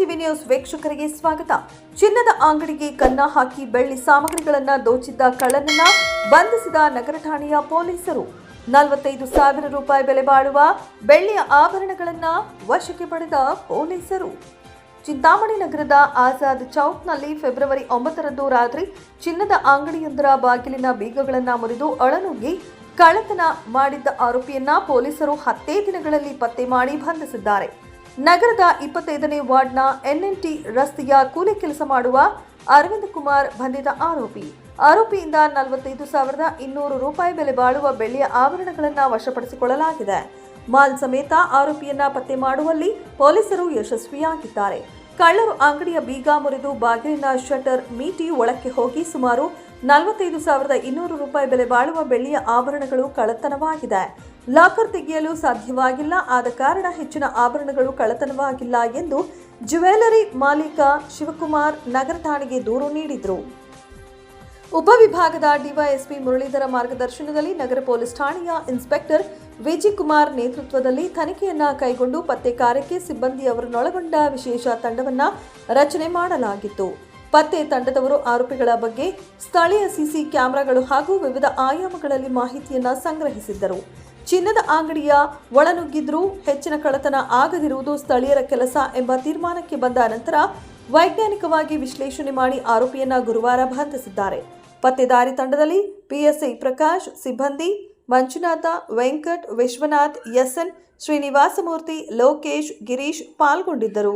TV news ವೀಕ್ಷಕರಿಗೆ ಸ್ವಾಗತ. ಚಿನ್ನದ ಅಂಗಡಿಗೆ ಕನ್ನ ಹಾಕಿ ಬೆಳ್ಳಿ ಸಾಮಗ್ರಿಗಳನ್ನು ದೋಚಿದ್ದ ಕಳ್ಳನನ್ನ ಬಂಧಿಸಿದ ನಗರ ಠಾಣೆಯ ಪೊಲೀಸರು. 45,000 ರೂಪಾಯಿ ಬೆಲೆ ಬಾಳುವ ಬೆಳ್ಳಿಯ ಆಭರಣಗಳನ್ನು ವಶಕ್ಕೆ ಪಡೆದ ಪೊಲೀಸರು. ಚಿಂತಾಮಣಿ ನಗರದ ಆಜಾದ್ ಚೌಕ್ನಲ್ಲಿ ಫೆಬ್ರವರಿ 9ರಂದು ರಾತ್ರಿ ಚಿನ್ನದ ಅಂಗಡಿಯೊಂದರ ಬಾಗಿಲಿನ ಬೀಗಗಳನ್ನು ಮುರಿದು ಒಳನುಗ್ಗಿ ಕಳ್ಳತನ ಮಾಡಿದ್ದ ಆರೋಪಿಯನ್ನ ಪೊಲೀಸರು 10 ದಿನಗಳಲ್ಲಿ ಪತ್ತೆ ಮಾಡಿ ಬಂಧಿಸಿದ್ದಾರೆ. ನಗರದ 25ನೇ ವಾರ್ಡ್ನ NNT ರಸ್ತೆಯ ಕೂಲಿ ಕೆಲಸ ಮಾಡುವ ಅರವಿಂದ್ ಕುಮಾರ್ ಬಂಧಿತ ಆರೋಪಿ. ಆರೋಪಿಯಿಂದ 45,200 ರೂಪಾಯಿ ಬೆಲೆ ಬಾಳುವ ಬೆಳ್ಳಿಯ ಆಭರಣಗಳನ್ನು ವಶಪಡಿಸಿಕೊಳ್ಳಲಾಗಿದೆ. ಮಾಲ್ ಸಮೇತ ಆರೋಪಿಯನ್ನ ಪತ್ತೆ ಮಾಡುವಲ್ಲಿ ಪೊಲೀಸರು ಯಶಸ್ವಿಯಾಗಿದ್ದಾರೆ. ಕಳ್ಳರು ಅಂಗಡಿಯ ಬೀಗ ಮುರಿದು ಬಾಗಿಲಿನ ಶಟರ್ ಮೀಟಿ ಒಳಕ್ಕೆ ಹೋಗಿ ಸುಮಾರು 45,200 ರೂಪಾಯಿ ಬೆಲೆ ಬಾಳುವ ಬೆಳ್ಳಿಯ ಆಭರಣಗಳು ಕಳ್ಳತನವಾಗಿದೆ. ಲಾಕರ್ ತೆಗೆಯಲು ಸಾಧ್ಯವಾಗಿಲ್ಲ, ಆದ ಕಾರಣ ಹೆಚ್ಚಿನ ಆಭರಣಗಳು ಕಳ್ಳತನವಾಗಿಲ್ಲ ಎಂದು ಜ್ಯುವೆಲರಿ ಮಾಲೀಕ ಶಿವಕುಮಾರ್ ನಗರ ಠಾಣೆಗೆ ದೂರು ನೀಡಿದರು. ಉಪವಿಭಾಗದ ಡಿವೈಎಸ್ಪಿ ಮುರಳೀಧರ ಮಾರ್ಗದರ್ಶನದಲ್ಲಿ ನಗರ ಪೊಲೀಸ್ ಠಾಣೆಯ ಇನ್ಸ್ಪೆಕ್ಟರ್ ವಿಜಯಕುಮಾರ್ ನೇತೃತ್ವದಲ್ಲಿ ತನಿಖೆಯನ್ನ ಕೈಗೊಂಡು ಪತ್ತೆ ಕಾರ್ಯಕ್ಕೆ ಸಿಬ್ಬಂದಿಯವರನ್ನೊಳಗೊಂಡ ವಿಶೇಷ ತಂಡವನ್ನ ರಚನೆ ಮಾಡಲಾಗಿತ್ತು. ಪತ್ತೆ ತಂಡದವರು ಆರೋಪಿಗಳ ಬಗ್ಗೆ ಸ್ಥಳೀಯ ಸಿಸಿ ಕ್ಯಾಮೆರಾಗಳು ಹಾಗೂ ವಿವಿಧ ಆಯಾಮಗಳಲ್ಲಿ ಮಾಹಿತಿಯನ್ನ ಸಂಗ್ರಹಿಸಿದ್ದರು. ಚಿನ್ನದ ಅಂಗಡಿಯ ಒಳನುಗ್ಗಿದ್ರೂ ಹೆಚ್ಚಿನ ಕಳ್ಳತನ ಆಗದಿರುವುದು ಸ್ಥಳೀಯರ ಕೆಲಸ ಎಂಬ ತೀರ್ಮಾನಕ್ಕೆ ಬಂದ ನಂತರ ವೈಜ್ಞಾನಿಕವಾಗಿ ವಿಶ್ಲೇಷಣೆ ಮಾಡಿ ಆರೋಪಿಯನ್ನ ಗುರುವಾರ ಬಂಧಿಸಿದ್ದಾರೆ. ಪತ್ತೆದಾರಿ ತಂಡದಲ್ಲಿ PSI ಪ್ರಕಾಶ್, ಸಿಬ್ಬಂದಿ ಮಂಜುನಾಥ, ವೆಂಕಟ್, ವಿಶ್ವನಾಥ್, SN, ಶ್ರೀನಿವಾಸಮೂರ್ತಿ, ಲೋಕೇಶ್, ಗಿರೀಶ್ ಪಾಲ್ಗೊಂಡಿದ್ದರು.